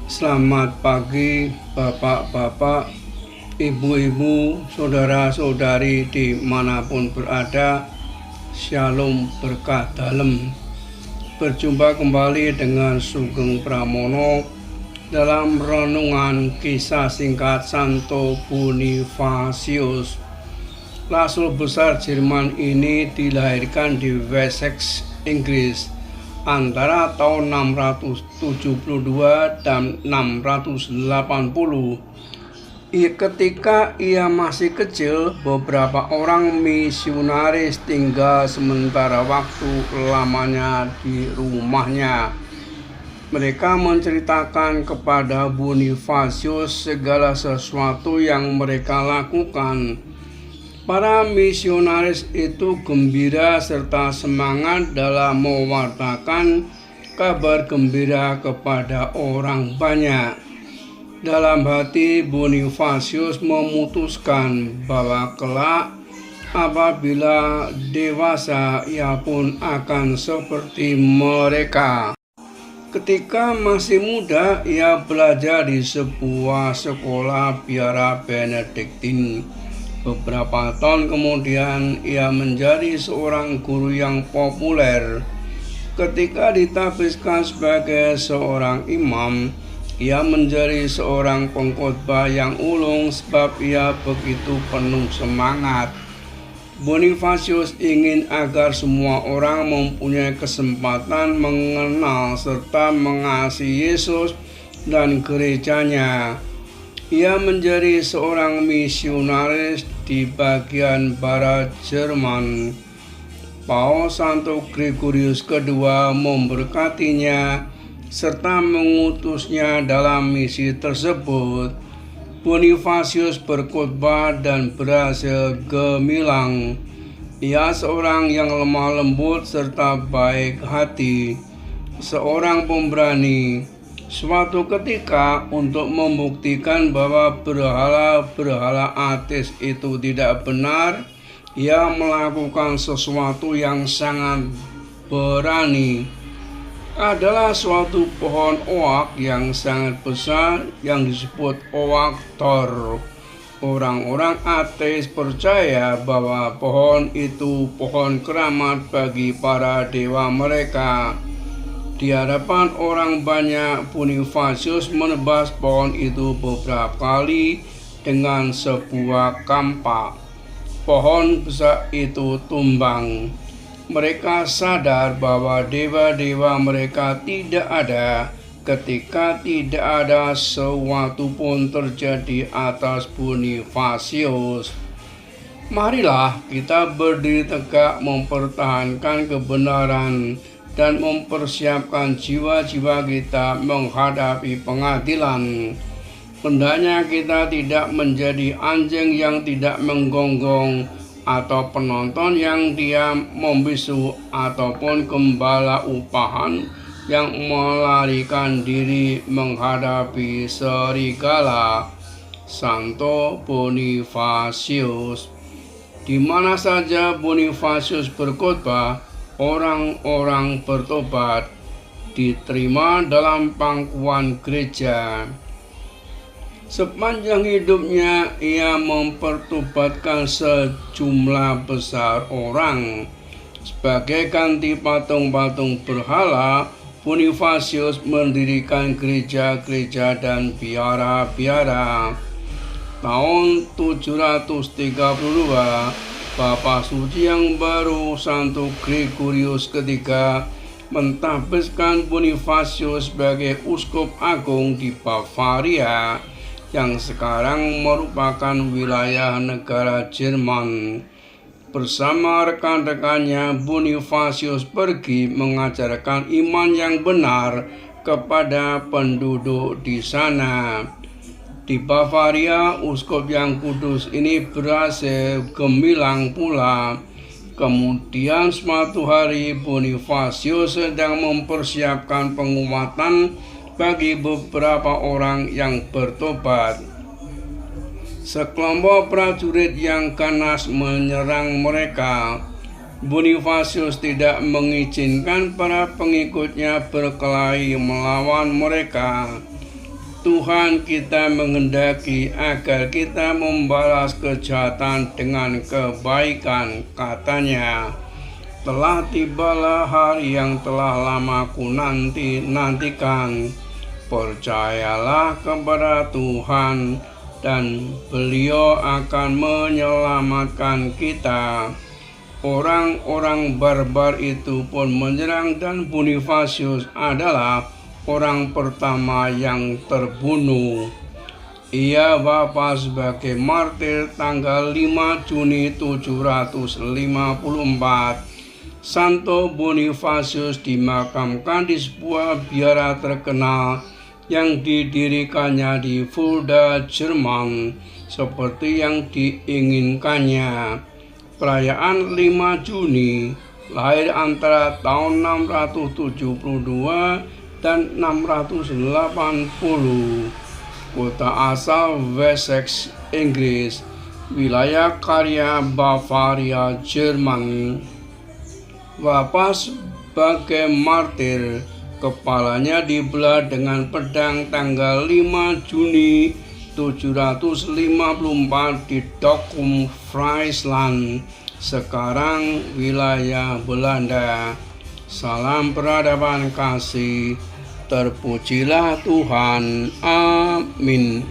Selamat pagi, bapak-bapak, ibu-ibu, saudara-saudari dimanapun berada. Shalom berkah dalem. Berjumpa kembali dengan Sugeng Pramono dalam renungan kisah singkat Santo Bonifasius. Rasul besar Jerman ini dilahirkan di Wessex, Inggris antara tahun 672 dan 680. Ketika ia masih kecil, beberapa orang misionaris tinggal sementara waktu lamanya di rumahnya. Mereka menceritakan kepada Bonifasius segala sesuatu yang mereka lakukan. Para misionaris itu gembira serta semangat dalam mewartakan kabar gembira kepada orang banyak. Dalam hati, Bonifasius memutuskan bahwa kelak apabila dewasa ia pun akan seperti mereka. Ketika masih muda, ia belajar di sebuah sekolah biara Benediktin. Beberapa tahun kemudian, ia menjadi seorang guru yang populer. Ketika ditabiskan sebagai seorang imam, ia menjadi seorang pengkhotbah yang ulung sebab ia begitu penuh semangat. Bonifasius ingin agar semua orang mempunyai kesempatan mengenal serta mengasihi Yesus dan gerejanya. Ia menjadi seorang misionaris di bagian barat Jerman. Paus Santo Gregorius II memberkatinya serta mengutusnya dalam misi tersebut. Bonifasius berkhotbah dan berhasil gemilang. Ia seorang yang lemah lembut serta baik hati, seorang pemberani. Suatu ketika, untuk membuktikan bahwa berhala-berhala ateis itu tidak benar, ia melakukan sesuatu yang sangat berani. Adalah suatu pohon oak yang sangat besar yang disebut oak Thor. Orang-orang ateis percaya bahwa pohon itu pohon keramat bagi para dewa mereka. Di hadapan orang banyak, Bonifasius menebas pohon itu beberapa kali dengan sebuah kampak. Pohon besar itu tumbang. Mereka sadar bahwa dewa-dewa mereka tidak ada ketika tidak ada sesuatu pun terjadi atas Bonifasius. Marilah kita berdiri tegak mempertahankan kebenaran dan mempersiapkan jiwa-jiwa kita menghadapi pengadilan. Hendaknya kita tidak menjadi anjing yang tidak menggonggong, atau penonton yang diam membisu, ataupun gembala upahan yang melarikan diri menghadapi serigala. Santo Bonifasius. Di mana saja Bonifasius berkhotbah, orang-orang bertobat, diterima dalam pangkuan gereja. Sepanjang hidupnya, ia mempertobatkan sejumlah besar orang. Sebagai ganti patung-patung berhala, Bonifasius mendirikan gereja-gereja dan biara-biara. Tahun 732, Bapa Suci yang baru, Santo Gregorius III, mentabiskan Bonifasius sebagai uskup agung di Bavaria, yang sekarang merupakan wilayah negara Jerman. Bersama rekan-rekannya, Bonifasius pergi mengajarkan iman yang benar kepada penduduk di sana. Di Bavaria, uskup yang kudus ini berhasil gemilang pula. Kemudian suatu hari, Bonifasius sedang mempersiapkan pengobatan bagi beberapa orang yang bertobat. Sekelompok prajurit yang ganas menyerang mereka. Bonifasius tidak mengizinkan para pengikutnya berkelahi melawan mereka. Tuhan kita menghendaki agar kita membalas kejahatan dengan kebaikan. Katanya, telah tibalah hari yang telah lama ku nantikan. Percayalah kepada Tuhan dan Beliau akan menyelamatkan kita. Orang-orang barbar itu pun menyerang dan Bonifasius adalah orang pertama yang terbunuh. Ia wafat sebagai martir tanggal 5 Juni 754. Santo Bonifasius dimakamkan di sebuah biara terkenal yang didirikannya di Fulda, Jerman, seperti yang diinginkannya. Perayaan 5 Juni lahir antara tahun 672 dan 680. Kota asal Wessex, Inggris. Wilayah karya Bavaria, Jerman. Wafat sebagai martir, kepalanya dibelah dengan pedang tanggal 5 Juni 754 di Dokkum, Friesland, sekarang wilayah Belanda. Salam peradaban kasih, terpujilah Tuhan. Amin.